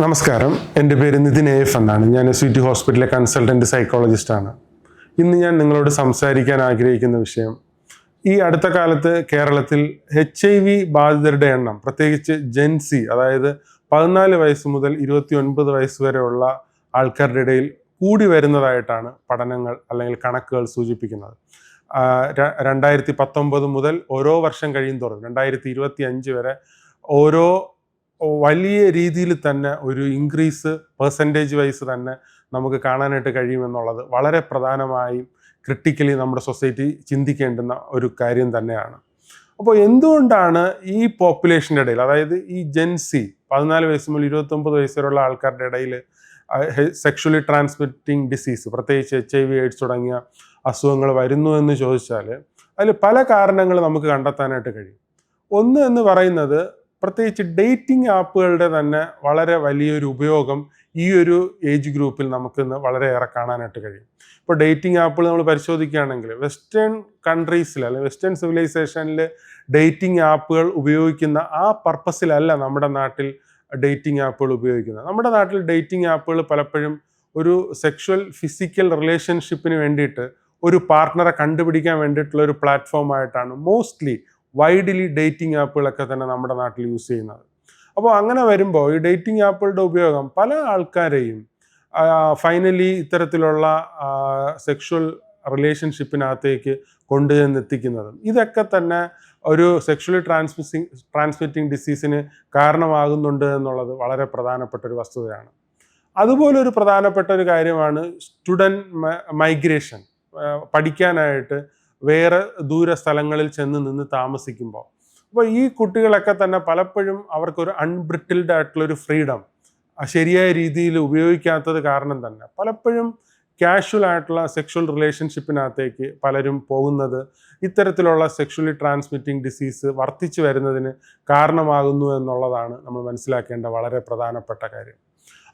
നമസ്കാരം, എൻ്റെ പേര് നിതിൻ AF എന്നാണ്. ഞാൻ SVT ഹോസ്പിറ്റലിലെ കൺസൾട്ടൻറ്റ് സൈക്കോളജിസ്റ്റാണ്. ഇന്ന് ഞാൻ നിങ്ങളോട് സംസാരിക്കാൻ ആഗ്രഹിക്കുന്ന വിഷയം, ഈ അടുത്ത കാലത്ത് കേരളത്തിൽ HIV ബാധിതരുടെ എണ്ണം, പ്രത്യേകിച്ച് ജെൻസി, അതായത് 14 വയസ്സ് മുതൽ 29 വയസ്സ് വരെയുള്ള ആൾക്കാരുടെ ഇടയിൽ കൂടി വരുന്നതായിട്ടാണ് പഠനങ്ങൾ അല്ലെങ്കിൽ കണക്കുകൾ സൂചിപ്പിക്കുന്നത്. 2019 മുതൽ ഓരോ വർഷം കഴിയുന്തോറും 2025 വരെ ഓരോ വലിയ രീതിയിൽ തന്നെ ഒരു ഇൻക്രീസ് പെർസെൻറ്റേജ് വൈസ് തന്നെ നമുക്ക് കാണാനായിട്ട് കഴിയുമെന്നുള്ളത് വളരെ പ്രധാനമായും ക്രിട്ടിക്കലി നമ്മുടെ സൊസൈറ്റി ചിന്തിക്കേണ്ടുന്ന ഒരു കാര്യം തന്നെയാണ്. അപ്പോൾ എന്തുകൊണ്ടാണ് ഈ പോപ്പുലേഷൻ്റെ ഇടയിൽ, അതായത് ഈ ജെൻസി 14 വയസ്സ് മുതൽ 29 വയസ്സ് വരെയുള്ള ആൾക്കാരുടെ ഇടയിൽ സെക്ഷുവലി ട്രാൻസ്മിറ്റിംഗ് ഡിസീസ്, പ്രത്യേകിച്ച് HIV AIDS തുടങ്ങിയ അസുഖങ്ങൾ വരുന്നു എന്ന് ചോദിച്ചാൽ അതിൽ പല കാരണങ്ങൾ നമുക്ക് കണ്ടെത്താനായിട്ട് കഴിയും. ഒന്ന് എന്ന് പറയുന്നത്, പ്രത്യേകിച്ച് ഡേറ്റിംഗ് ആപ്പുകളുടെ തന്നെ വളരെ വലിയൊരു ഉപയോഗം ഈ ഒരു ഏജ് ഗ്രൂപ്പിൽ നമുക്കിന്ന് വളരെയേറെ കാണാനായിട്ട് കഴിയും. ഇപ്പോൾ ഡേറ്റിംഗ് ആപ്പുകൾ നമ്മൾ പരിശോധിക്കുകയാണെങ്കിൽ വെസ്റ്റേൺ കൺട്രീസിൽ അല്ലെങ്കിൽ വെസ്റ്റേൺ സിവിലൈസേഷനിൽ ഡേറ്റിംഗ് ആപ്പുകൾ ഉപയോഗിക്കുന്ന ആ പർപ്പസിലല്ല നമ്മുടെ നാട്ടിൽ ഡേറ്റിംഗ് ആപ്പുകൾ ഉപയോഗിക്കുന്നത്. നമ്മുടെ നാട്ടിൽ ഡേറ്റിംഗ് ആപ്പുകൾ പലപ്പോഴും ഒരു സെക്ഷൽ ഫിസിക്കൽ റിലേഷൻഷിപ്പിന് വേണ്ടിയിട്ട് ഒരു പാർട്ട്ണറെ കണ്ടുപിടിക്കാൻ വേണ്ടിയിട്ടുള്ള ഒരു പ്ലാറ്റ്ഫോമായിട്ടാണ് മോസ്റ്റ്ലി വൈഡ്ലി ഡേറ്റിംഗ് ആപ്പുകളൊക്കെ തന്നെ നമ്മുടെ നാട്ടിൽ യൂസ് ചെയ്യുന്നത്. അപ്പോൾ അങ്ങനെ വരുമ്പോൾ ഈ ഡേറ്റിംഗ് ആപ്പുകളുടെ ഉപയോഗം പല ആൾക്കാരെയും ഫൈനലി ഇത്തരത്തിലുള്ള സെക്ഷൽ റിലേഷൻഷിപ്പിനകത്തേക്ക് കൊണ്ടുചെന്നെത്തിക്കുന്നതും ഇതൊക്കെ തന്നെ ഒരു സെക്ഷലി ട്രാൻസ്മിറ്റിംഗ് ഡിസീസിന് കാരണമാകുന്നുണ്ട് എന്നുള്ളത് വളരെ പ്രധാനപ്പെട്ട ഒരു വസ്തുതയാണ്. അതുപോലെ ഒരു പ്രധാനപ്പെട്ട ഒരു കാര്യമാണ് സ്റ്റുഡൻറ് മൈഗ്രേഷൻ. പഠിക്കാനായിട്ട് വേറെ ദൂര സ്ഥലങ്ങളിൽ ചെന്ന് നിന്ന് താമസിക്കുമ്പോൾ, അപ്പോൾ ഈ കുട്ടികളൊക്കെ തന്നെ പലപ്പോഴും അവർക്കൊരു അൺബ്രിട്ടിൽഡ് ആയിട്ടുള്ളൊരു ഫ്രീഡം ശരിയായ രീതിയിൽ ഉപയോഗിക്കാത്തത് കാരണം തന്നെ പലപ്പോഴും കാഷ്വൽ ആയിട്ടുള്ള സെക്ഷൽ റിലേഷൻഷിപ്പിനകത്തേക്ക് പലരും പോകുന്നത് ഇത്തരത്തിലുള്ള സെക്ഷലി ട്രാൻസ്മിറ്റിംഗ് ഡിസീസ് വർദ്ധിച്ചു വരുന്നതിന് കാരണമാകുന്നു എന്നുള്ളതാണ് നമ്മൾ മനസ്സിലാക്കേണ്ട വളരെ പ്രധാനപ്പെട്ട കാര്യം.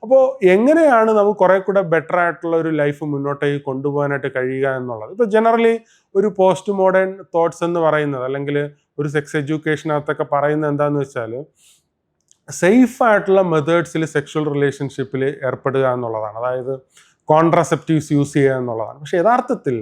അപ്പോൾ എങ്ങനെയാണ് നമുക്ക് കുറെ കൂടെ ബെറ്റർ ആയിട്ടുള്ള ഒരു ലൈഫ് മുന്നോട്ടേക്ക് കൊണ്ടുപോകാനായിട്ട് കഴിയുക എന്നുള്ളത്, ഇപ്പോൾ ജനറലി ഒരു പോസ്റ്റ് മോഡേൺ തോട്ട്സ് എന്ന് പറയുന്നത്, അല്ലെങ്കിൽ ഒരു സെക്സ് എഡ്യൂക്കേഷനകത്തൊക്കെ പറയുന്നത് എന്താണെന്ന് വെച്ചാൽ, സേഫ് ആയിട്ടുള്ള മെത്തേഡ്സിൽ സെക്ഷൽ റിലേഷൻഷിപ്പിൽ ഏർപ്പെടുക എന്നുള്ളതാണ്. അതായത് കോൺട്രാസെപ്റ്റീവ്സ് യൂസ് ചെയ്യുക എന്നുള്ളതാണ്. പക്ഷേ യഥാർത്ഥത്തിൽ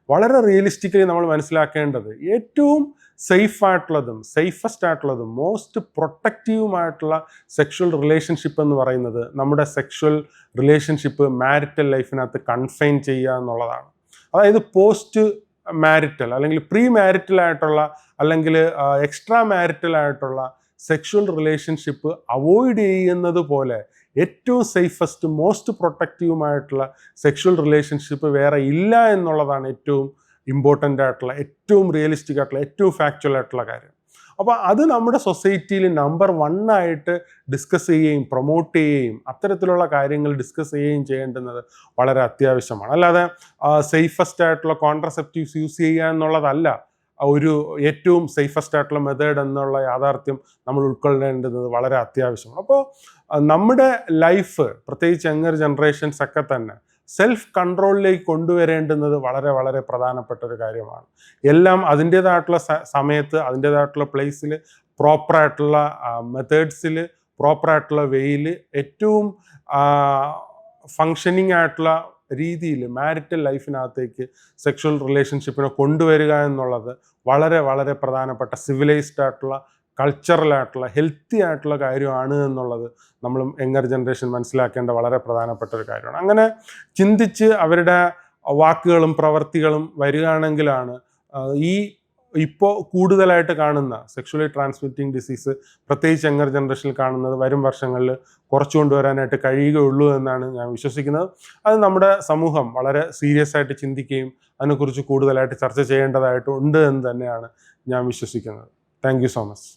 വളരെ റിയലിസ്റ്റിക്കലി നമ്മൾ മനസ്സിലാക്കേണ്ടത്, ഏറ്റവും സേഫസ്റ്റ് ആയിട്ടുള്ളതും മോസ്റ്റ് പ്രൊട്ടക്റ്റീവുമായിട്ടുള്ള സെക്ഷൽ റിലേഷൻഷിപ്പ് എന്ന് പറയുന്നത് നമ്മുടെ സെക്ഷൽ റിലേഷൻഷിപ്പ് മാരിറ്റൽ ലൈഫിനകത്ത് കൺഫൈൻ ചെയ്യുക എന്നുള്ളതാണ്. അതായത് പോസ്റ്റ് മാരിറ്റൽ അല്ലെങ്കിൽ പ്രീ മാരിറ്റൽ ആയിട്ടുള്ള അല്ലെങ്കിൽ എക്സ്ട്രാ മാരിറ്റൽ ആയിട്ടുള്ള സെക്ഷൽ റിലേഷൻഷിപ്പ് അവോയ്ഡ് ചെയ്യുന്നത് പോലെ ഏറ്റവും സേഫസ്റ്റ് മോസ്റ്റ് പ്രൊട്ടക്റ്റീവുമായിട്ടുള്ള സെക്ഷൽ റിലേഷൻഷിപ്പ് വേറെ ഇല്ല എന്നുള്ളതാണ് ഏറ്റവും ഇമ്പോർട്ടൻ്റ് ആയിട്ടുള്ള, ഏറ്റവും റിയലിസ്റ്റിക് ആയിട്ടുള്ള, ഏറ്റവും ഫാക്ച്വൽ ആയിട്ടുള്ള കാര്യം. അപ്പോൾ അത് നമ്മുടെ സൊസൈറ്റിയിൽ നമ്പർ 1 ആയിട്ട് ഡിസ്കസ് ചെയ്യുകയും പ്രൊമോട്ട് ചെയ്യുകയും അത്തരത്തിലുള്ള കാര്യങ്ങൾ ഡിസ്കസ് ചെയ്യുകയും ചെയ്യേണ്ടുന്നത് വളരെ അത്യാവശ്യമാണ്. അല്ലാതെ സേഫസ്റ്റ് ആയിട്ടുള്ള കോൺട്രസെപ്റ്റീവ്സ് യൂസ് ചെയ്യുക എന്നുള്ളതല്ല ഒരു ഏറ്റവും സേഫസ്റ്റ് ആയിട്ടുള്ള മെത്തേഡ് എന്നുള്ള യാഥാർത്ഥ്യം നമ്മൾ ഉൾക്കൊള്ളേണ്ടത് വളരെ അത്യാവശ്യമാണ്. അപ്പോൾ നമ്മുടെ ലൈഫ്, പ്രത്യേകിച്ച് യങ്ങർ ജനറേഷൻസ് ഒക്കെ തന്നെ സെൽഫ് കൺട്രോളിലേക്ക് കൊണ്ടുവരേണ്ടുന്നത് വളരെ വളരെ പ്രധാനപ്പെട്ട ഒരു കാര്യമാണ്. എല്ലാം അതിൻ്റേതായിട്ടുള്ള സമയത്ത് അതിൻ്റേതായിട്ടുള്ള പ്ലേസിൽ പ്രോപ്പറായിട്ടുള്ള മെത്തേഡ്സിൽ പ്രോപ്പറായിട്ടുള്ള വേയിൽ ഏറ്റവും ഫങ്ഷനിങ് ആയിട്ടുള്ള രീതിയിൽ മാരിറ്റൽ ലൈഫിനകത്തേക്ക് സെക്ഷൽ റിലേഷൻഷിപ്പിനെ കൊണ്ടുവരിക എന്നുള്ളത് വളരെ വളരെ പ്രധാനപ്പെട്ട സിവിലൈസ്ഡ് ആയിട്ടുള്ള, കൾച്ചറലായിട്ടുള്ള, ഹെൽത്തി ആയിട്ടുള്ള കാര്യമാണ് എന്നുള്ളത് നമ്മൾ യങ്ങർ ജനറേഷൻ മനസ്സിലാക്കേണ്ട വളരെ പ്രധാനപ്പെട്ട ഒരു കാര്യമാണ്. അങ്ങനെ ചിന്തിച്ച് അവരുടെ വാക്കുകളും പ്രവർത്തികളും വരികയാണെങ്കിലാണ് ഈ ഇപ്പോൾ കൂടുതലായിട്ട് കാണുന്ന സെക്ഷലി ട്രാൻസ്മിറ്റിംഗ് ഡിസീസ്, പ്രത്യേകിച്ച് യങ്ങർ ജനറേഷനിൽ കാണുന്നത്, വരും വർഷങ്ങളിൽ കുറച്ചു കൊണ്ടുവരാനായിട്ട് കഴിയുകയുള്ളൂ എന്നാണ് ഞാൻ വിശ്വസിക്കുന്നത്. അത് നമ്മുടെ സമൂഹം വളരെ സീരിയസ് ആയിട്ട് ചിന്തിക്കുകയും അതിനെക്കുറിച്ച് കൂടുതലായിട്ട് ചർച്ച ചെയ്യേണ്ടതായിട്ടുണ്ട് എന്ന് തന്നെയാണ് ഞാൻ വിശ്വസിക്കുന്നത്. Thank you so much.